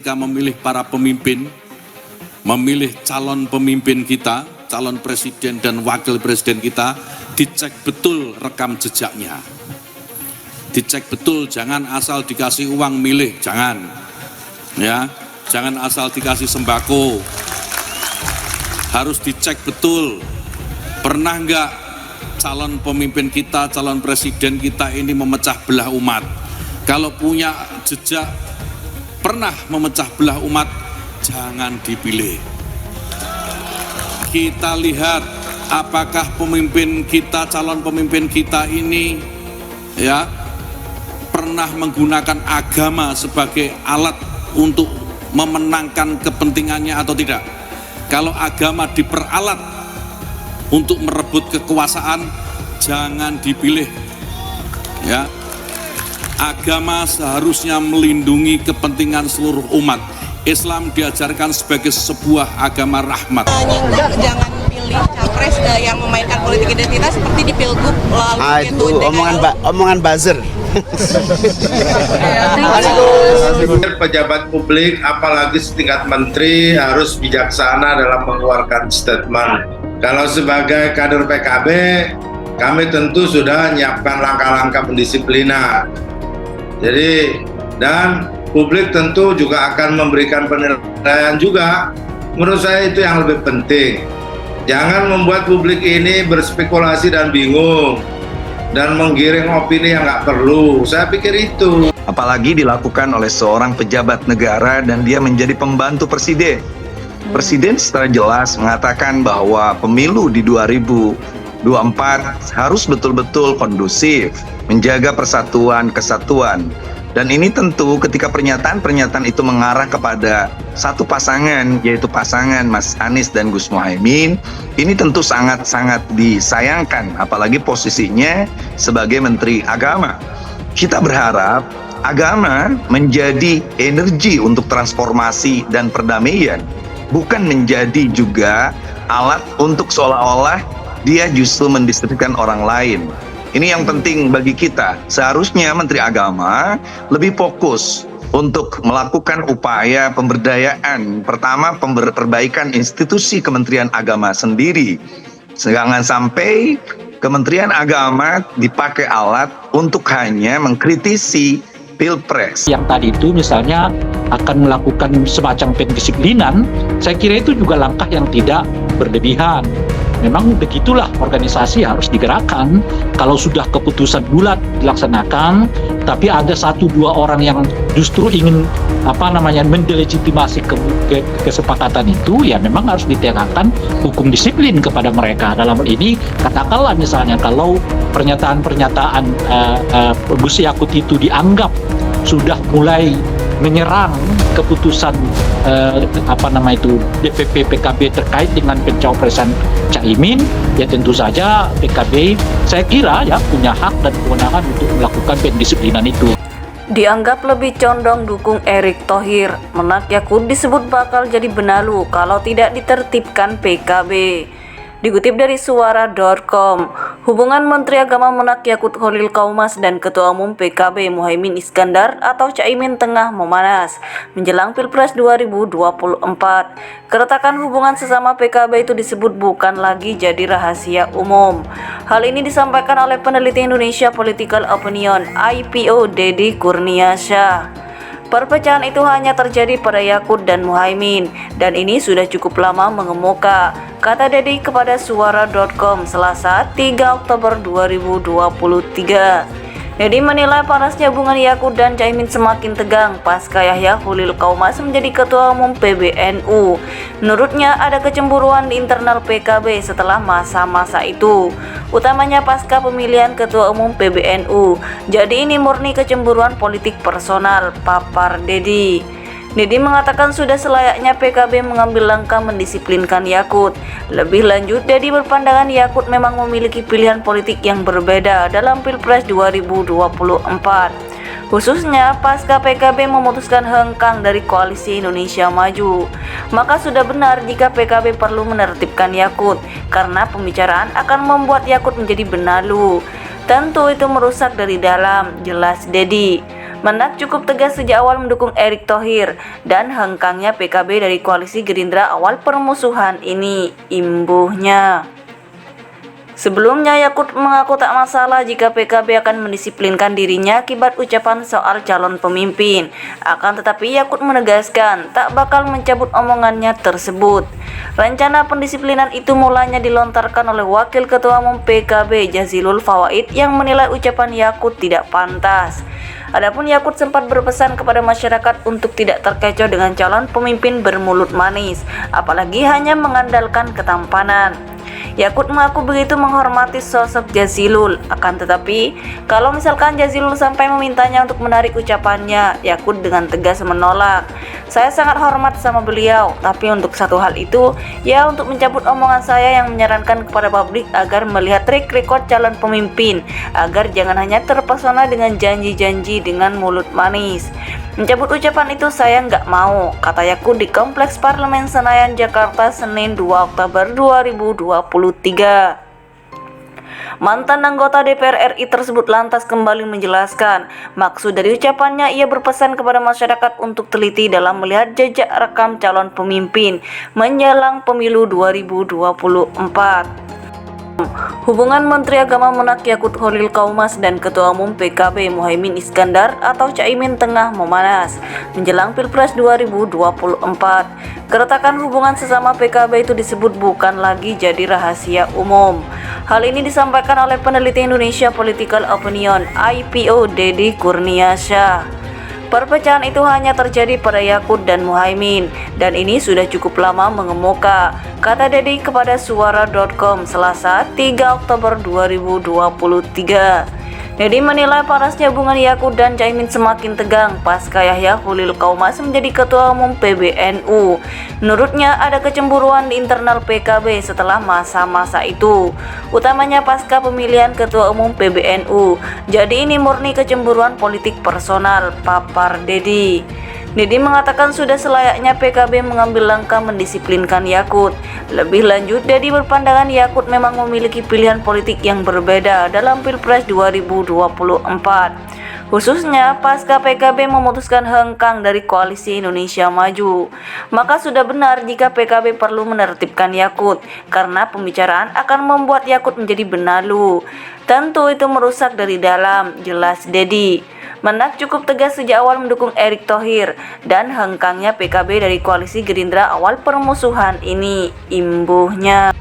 Ketika memilih para pemimpin, memilih calon pemimpin kita, calon presiden dan wakil presiden kita, dicek betul rekam jejaknya. Dicek betul, jangan asal dikasih uang milih, jangan. Ya, jangan asal dikasih sembako. Harus dicek betul. Pernah enggak calon pemimpin kita, calon presiden kita ini memecah belah umat? Kalau punya jejak pernah memecah belah umat, jangan dipilih. Kita lihat apakah pemimpin kita, calon pemimpin kita ini ya pernah menggunakan agama sebagai alat untuk memenangkan kepentingannya atau tidak. Kalau agama diperalat untuk merebut kekuasaan, jangan dipilih. Ya. Agama seharusnya melindungi kepentingan seluruh umat. Islam diajarkan sebagai sebuah agama rahmat. Jangan pilih capres yang memainkan politik identitas seperti di Pilgub lalu. Itu omongan buzzer. Pejabat publik apalagi setingkat menteri harus bijaksana dalam mengeluarkan statement. Kalau sebagai kader PKB, kami tentu sudah menyiapkan langkah-langkah pendisiplinan. Jadi, dan publik tentu juga akan memberikan penilaian juga. Menurut saya itu yang lebih penting. Jangan membuat publik ini berspekulasi dan bingung dan menggiring opini yang nggak perlu. Saya pikir itu. Apalagi dilakukan oleh seorang pejabat negara dan dia menjadi pembantu presiden. Presiden secara jelas mengatakan bahwa pemilu di 2024 harus betul-betul kondusif, menjaga persatuan, kesatuan. Dan ini tentu ketika pernyataan-pernyataan itu mengarah kepada satu pasangan, yaitu pasangan Mas Anies dan Gus Muhaimin, ini tentu sangat-sangat disayangkan, apalagi posisinya sebagai Menteri Agama. Kita berharap agama menjadi energi untuk transformasi dan perdamaian, bukan menjadi juga alat untuk seolah-olah dia justru mendistrikkan orang lain. Ini yang penting bagi kita. Seharusnya Menteri Agama lebih fokus untuk melakukan upaya pemberdayaan. Pertama, perbaikan institusi Kementerian Agama sendiri. Jangan sampai Kementerian Agama dipakai alat untuk hanya mengkritisi Pilpres. Yang tadi itu misalnya akan melakukan semacam pendisiplinan, saya kira itu juga langkah yang tidak berlebihan. Memang begitulah organisasi harus digerakkan. Kalau sudah keputusan bulat dilaksanakan, tapi ada 1-2 orang yang justru ingin mendelegitimasi kesepakatan itu, ya memang harus ditegakkan hukum disiplin kepada mereka. Dalam hal ini katakanlah misalnya kalau pernyataan-pernyataan Gus Yakut itu dianggap sudah mulai menyerang keputusan DPP PKB terkait dengan pencapresan Caimin, ya tentu saja PKB saya kira ya punya hak dan kewenangan untuk melakukan pendisiplinan itu. Dianggap lebih condong dukung Erick Thohir, Menak Yakut disebut bakal jadi benalu kalau tidak ditertibkan PKB. Dikutip dari suara.com, hubungan Menteri Agama Menak Yakut Khalil Qaumas dan Ketua Umum PKB Muhaimin Iskandar atau Caimin tengah memanas menjelang Pilpres 2024. Keretakan hubungan sesama PKB itu disebut bukan lagi jadi rahasia umum. Hal ini disampaikan oleh peneliti Indonesia Political Opinion (IPO) Deddy Kurniasyah. Perpecahan itu hanya terjadi pada Yakut dan Muhaimin, dan ini sudah cukup lama mengemuka, kata Deddy kepada suara.com Selasa 3 Oktober 2023. Deddy menilai panasnya hubungan Yakut dan Caimin semakin tegang pasca Yahya Khalil Qaumas menjadi Ketua Umum PBNU. Menurutnya ada kecemburuan di internal PKB setelah masa-masa itu, utamanya pasca pemilihan Ketua Umum PBNU. Jadi ini murni kecemburuan politik personal, papar Deddy. Deddy mengatakan sudah selayaknya PKB mengambil langkah mendisiplinkan Yakut. Lebih lanjut, Deddy berpandangan Yakut memang memiliki pilihan politik yang berbeda dalam Pilpres 2024. Khususnya pasca PKB memutuskan hengkang dari Koalisi Indonesia Maju. Maka sudah benar jika PKB perlu menertibkan Yakut, karena pembicaraan akan membuat Yakut menjadi benalu. Tentu itu merusak dari dalam, jelas Deddy. Menak cukup tegas sejak awal mendukung Erick Thohir dan hengkangnya PKB dari koalisi Gerindra awal permusuhan ini imbuhnya. Sebelumnya Yakut mengaku tak masalah jika PKB akan mendisiplinkan dirinya akibat ucapan soal calon pemimpin. Akan tetapi Yakut menegaskan tak bakal mencabut omongannya tersebut. Rencana pendisiplinan itu mulanya dilontarkan oleh Wakil Ketua Umum PKB Jazilul Fawaid yang menilai ucapan Yakut tidak pantas. Adapun Yakut sempat berpesan kepada masyarakat untuk tidak terkecoh dengan calon pemimpin bermulut manis, apalagi hanya mengandalkan ketampanan. Yakut mengaku begitu menghormati sosok Jazilul, akan tetapi kalau misalkan Jazilul sampai memintanya untuk menarik ucapannya, Yakut dengan tegas menolak. Saya sangat hormat sama beliau, tapi untuk satu hal itu, ya untuk mencabut omongan saya yang menyarankan kepada publik agar melihat track record calon pemimpin, agar jangan hanya terpesona dengan janji-janji dengan mulut manis. Mencabut ucapan itu saya nggak mau, kata Yakut di Kompleks Parlemen Senayan, Jakarta, Senin 2 Oktober 2023. Mantan anggota DPR RI tersebut lantas kembali menjelaskan maksud dari ucapannya. Ia berpesan kepada masyarakat untuk teliti dalam melihat jejak rekam calon pemimpin menjelang pemilu 2024. Hubungan Menteri Agama Menak Yakut Khalil Qaumas dan Ketua Umum PKB Muhaimin Iskandar atau Caimin tengah memanas menjelang Pilpres 2024. Keretakan hubungan sesama PKB itu disebut bukan lagi jadi rahasia umum. Hal ini disampaikan oleh peneliti Indonesia Political Opinion (IPO) Deddy Kurniasyah. Perpecahan itu hanya terjadi pada Yakut dan Muhaimin, dan ini sudah cukup lama mengemuka, kata Deddy kepada Suara.com Selasa 3 Oktober 2023. Deddy menilai panasnya hubungan Yakut dan Caimin semakin tegang pasca Yahya Khalil Qaumas menjadi Ketua Umum PBNU. Menurutnya ada kecemburuan di internal PKB setelah masa-masa itu, utamanya pasca pemilihan Ketua Umum PBNU. Jadi ini murni kecemburuan politik personal, papar Deddy. Deddy mengatakan sudah selayaknya PKB mengambil langkah mendisiplinkan Yakut. Lebih lanjut, Deddy berpandangan Yakut memang memiliki pilihan politik yang berbeda dalam Pilpres 2024. Khususnya pasca PKB memutuskan hengkang dari Koalisi Indonesia Maju. Maka sudah benar jika PKB perlu menertibkan Yakut, karena pembicaraan akan membuat Yakut menjadi benalu. Tentu itu merusak dari dalam, jelas Deddy. Menak cukup tegas sejak awal mendukung Erick Thohir dan hengkangnya PKB dari koalisi Gerindra awal permusuhan ini imbuhnya.